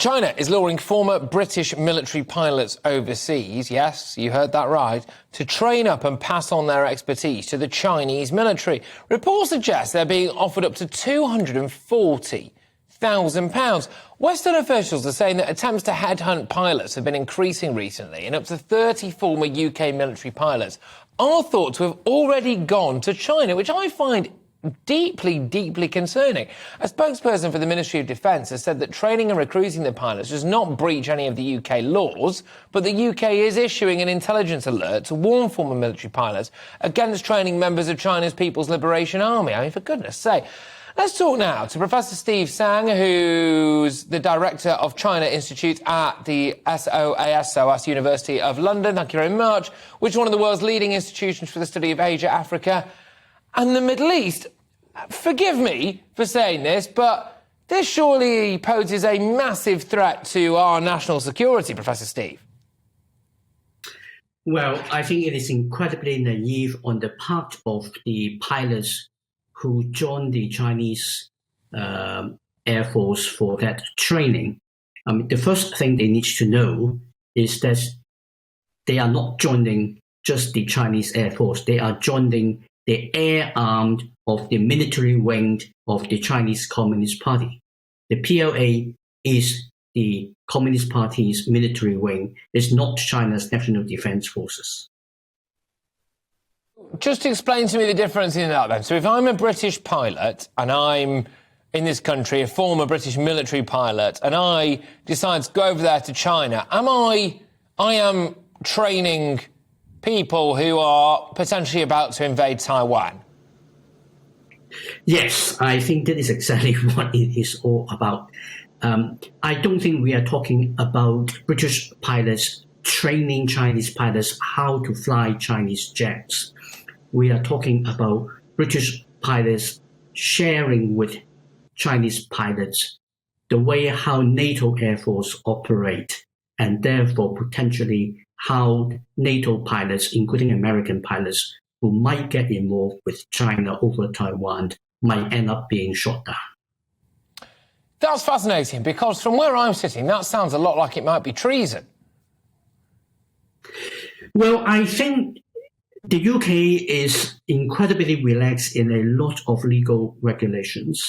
China is luring former British military pilots overseas, yes, you heard that right, to train up and pass on their expertise to the Chinese military. Reports suggest they're being offered up to £240,000. Western officials are saying that attempts to headhunt pilots have been increasing recently, and up to 30 former UK military pilots are thought to have already gone to China, which I find deeply, deeply concerning. A spokesperson for the Ministry of Defence has said that training and recruiting the pilots does not breach any of the UK laws, but the UK is issuing an intelligence alert to warn former military pilots against training members of China's People's Liberation Army. I mean, for goodness sake. Let's talk now to Professor Steve Sang, who's the Director of China Institute at the SOAS University of London. Thank you very much. Which is one of the world's leading institutions for the study of Asia, Africa and the Middle East. Forgive me for saying this, but this surely poses a massive threat to our national security, Professor Steve. Well, I think it is incredibly naive on the part of the pilots who joined the Chinese Air Force for that training. I mean, the first thing they need to know is that they are not joining just the Chinese Air Force. They are joining the air arm of the military wing of the Chinese Communist Party. The PLA is the Communist Party's military wing. It's not China's National Defense Forces. Just explain to me the difference in that then. So if I'm a British pilot and I'm in this country, a former British military pilot, and I decide to go over there to China, I am training people who are potentially about to invade Taiwan? Yes, I think that is exactly what it is all about. I don't think we are talking about British pilots training Chinese pilots how to fly Chinese jets. We are talking about British pilots sharing with Chinese pilots the way how NATO Air Force operate, and therefore potentially how NATO pilots, including American pilots, who might get involved with China over Taiwan, might end up being shot down. That's fascinating, because from where I'm sitting, that sounds a lot like it might be treason. Well, I think the UK is incredibly relaxed in a lot of legal regulations.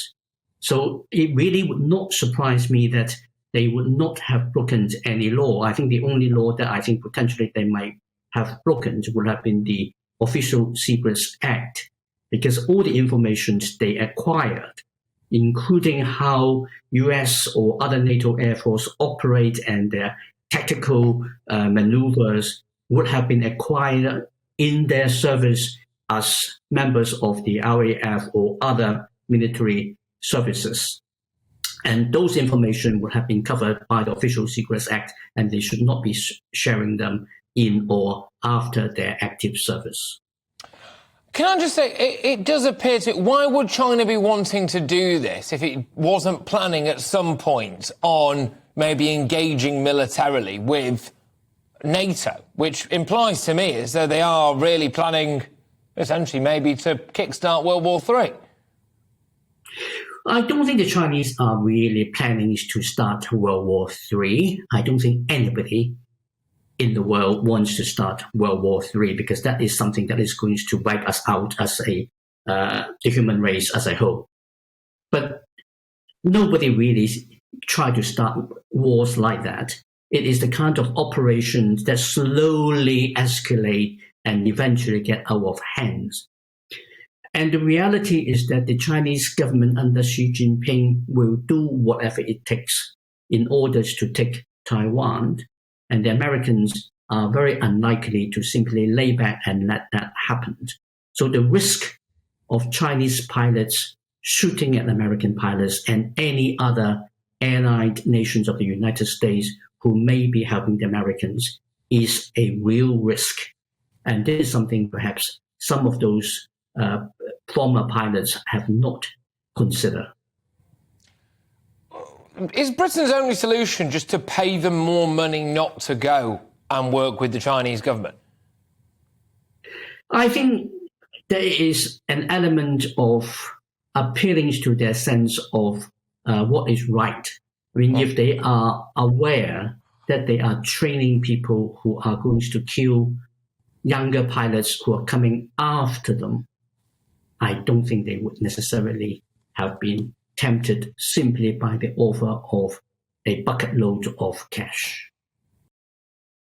So it really would not surprise me that they would not have broken any law. I think the only law that I think potentially they might have broken would have been the Official Secrets Act, because all the information they acquired, including how US or other NATO Air Force operate and their tactical maneuvers, would have been acquired in their service as members of the RAF or other military services. And those information would have been covered by the Official Secrets Act, and they should not be sharing them in or after their active service. Can I just say, it does appear to... Why would China be wanting to do this if it wasn't planning at some point on maybe engaging militarily with NATO, which implies to me as though they are really planning, essentially, maybe to kickstart World War III? I don't think the Chinese are really planning to start World War III. I don't think anybody in the world wants to start World War III, because that is something that is going to wipe us out as the human race as a whole. But nobody really try to start wars like that. It is the kind of operations that slowly escalate and eventually get out of hands. And the reality is that the Chinese government under Xi Jinping will do whatever it takes in order to take Taiwan, and the Americans are very unlikely to simply lay back and let that happen. So the risk of Chinese pilots shooting at American pilots and any other allied nations of the United States who may be helping the Americans is a real risk. And this is something perhaps some of those former pilots have not considered. Is Britain's only solution just to pay them more money not to go and work with the Chinese government? I think there is an element of appealing to their sense of what is right I mean, if they are aware that they are training people who are going to kill younger pilots who are coming after them, I don't think they would necessarily have been tempted simply by the offer of a bucket load of cash.